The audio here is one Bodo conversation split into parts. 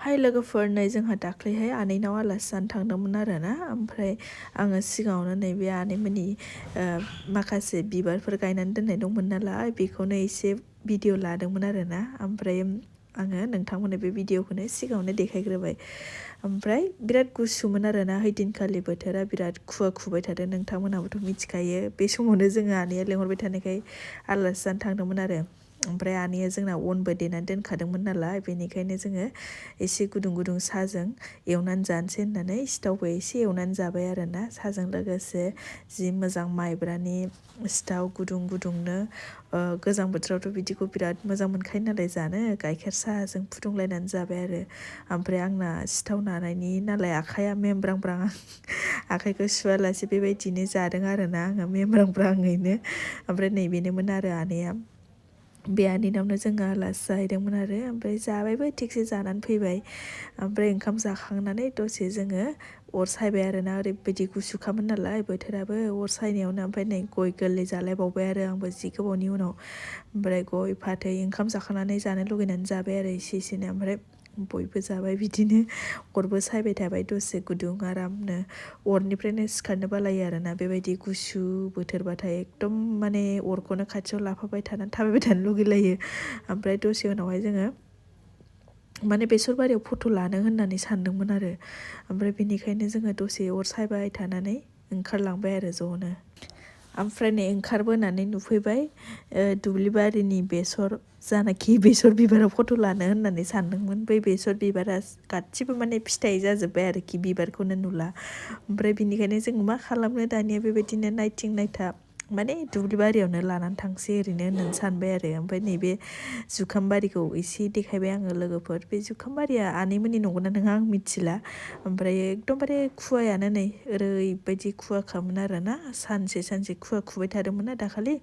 हाय लोगोफोर, नै जोंहा दाख्लैहाय आनैनाव आलासि जानो थांदोंमोन आरोना। ओमफ्राय आङो सिगाङावनो नैबे आनैमोननि माखासे बिबारफोर गायनानै दोननाय दंमोन नालाय, बेखौनो एसे भिडिअ लादोंमोन आरोना। ओमफ्राय आङो नोंथांमोननो बे भिडिअखौनो सिगाङावनो देखायग्रोबाय। ओमफ्राय बिराद गुसुमोन आरोना, हैदिनखालि बोथोरा बिराद खुवा खुबाय थादों। नोंथांमोनहाबोथ' मिथिखायो। बे समावनो जोङो आनैया लेंहरबाय थानायखाय आलासि जानो थांदोंमोन आरो। ओमफ्राय आनैया जोंना अनबो देनानै दोनखादोंमोन नालाय, बेनिखायनो जोङो एसे गुदुं गुदुं साहाजों एवनानै जानोसै होननानै सिथावबो एसे एवनानै जाबाय आरोना। साहाजों लोगोसे जि मोजां माइब्रानि सिथाव गुदुं गुदुंनो। गोजां बोथोरावथ' बिदिखौ बिराद मोजां मोनखायो नालाय जानो, गाइखेर साहाजों फुदुंलायनानै जाबाय आरो। ओमफ्राय आंना सिथाव नानायनि नालाय आखाइया मेंब्रांब्रां, आखाइखौ सुवालासे बेबायदिनो जादों आरोना आङो मेंब्रांब्राङैनो। ओमफ्राय नैबेनोमोन आरो आनैया, बे आनैनावनो जोङो आलासि जाहैदोंमोन आरो। ओमफ्राय जाबायबो, थिगसे जानानै फैबाय। ओमफ्राय ओंखाम जाखांनानै दसे जोङो अर सायबाय आरोना, ओरैबायदि गुसुखामोन नालाय बोथोराबो। अर सायनायावनो ओमफ्राय नै गय गोरलै जालायबावबाय आरो आंबो जि गोबावनि उनाव। ओमफ्राय गय फाथै ओंखाम जाखांनानै जानो लुगैनानै जाबाय आरो एसे एसेनो। ओमफ्राय बयबो जाबाय बिदिनो, अरबो सायबाय थाबाय दसे गुदुं आरामनो। अरनिफ्रायनो सिखारनो बालायो आरोना, बेबायदि गुसु बोथोरबाथाय एकदम माने अरखौनो खाथियाव लाफाबाय थानानै थाबायबाय थानो लुगैलायो। ओमफ्राय दसे उनावहाय जोङो माने बेसर बारियाव फट' लानो होननानै सानदोंमोन आरो। ओमफ्राय बेनिखायनो जोङो दसे अर सायबाय थानानै ओंखारलांबाय आरो ज'नो। ओमफ्राय नै ओंखारबोनानै नुफैबाय दुब्लिबारिनि बेसर, जानाखि बेसर बिबाराव फट' लानो होननानै सानदोंमोन। बै बेसर बिबारा गासिबो माने फिथाइ जाजोब्बाय आरोखि, बिबारखौनो नुला। ओमफ्राय बिनिखायनो जों मा खालामनो दानिया, बेबायदिनो नायथिं नायथा माने दुब्लि बारियावनो लानानै थांसै ओरैनो होननानै सानबाय आरो। ओमफ्राय नैबे जुखाम बारिखौ एसे देखायबाय आङो लोगोफोर। बे जुखाम बारिया आनैमोननि नंगौना नङा आं मिथिला। ओमफ्राय एकदमबारे खुवायानो नै ओरैबायदि खुवा खामोन आरोना, सानसे सानसे खुवा खुबाय थादोंमोन ना दाखालि।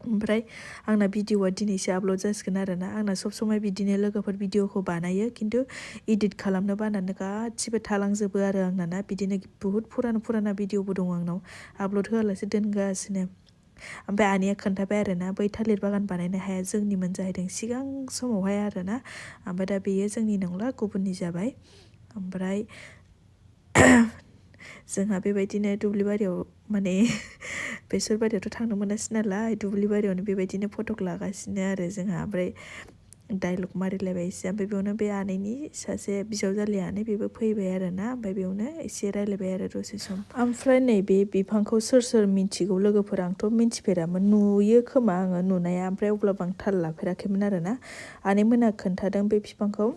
ओमफ्राय आंना भिडिअआ दिनैसो आपल'ड जासिगोन आरोना। आंना सब समाय बिदिनो लोगोफोर भिडिअखौ बानायो, खिन्थु इडिट खालामनो बानानै गासिबो थालांजोबो आरो आंना ना। बिदिनो बुहुत फुराना भिडिअबो दं आंनाव, आपल'ड होआलासे दोनगासिनो। ओमफ्राय आनैया खोन्थाबाय आरोना, बै थालिर बागान बानायनो हाया जोंनिमोन जाहैदों सिगां समावहाय आरोना। ओमफ्राय दा बेयो जोंनि नंला, गुबुननि जाबाय। ओमफ्राय जोंहा बेबायदिनो दुब्लि बारियाव माने बेसर बारियावथ' थांनो मोनासै नालाय, दुब्लि बारियावनो बेबायदिनो फट' लागासिनो आरो जोंहा। ओमफ्राय डाइलग मारिलायबाय एसे। ओमफ्राय बेयावनो बे आनैनि सासे बिजावजालि आनै, बेबो फैबाय आरोना। ओमफ्राय बेयावनो एसे रायलायबाय आरो दसे सम। ओमफ्राय नैबे बिफांखौ सोर सोर मिथिगौ लोगोफोर? आंथ' मिथिफेरामोन, नुयो खोमा आङो नुनाया, ओमफ्राय अब्लाबो आं थाल लाफेराखैमोन आरोना। आनैमोनहा खोन्थादों बे बिफांखौ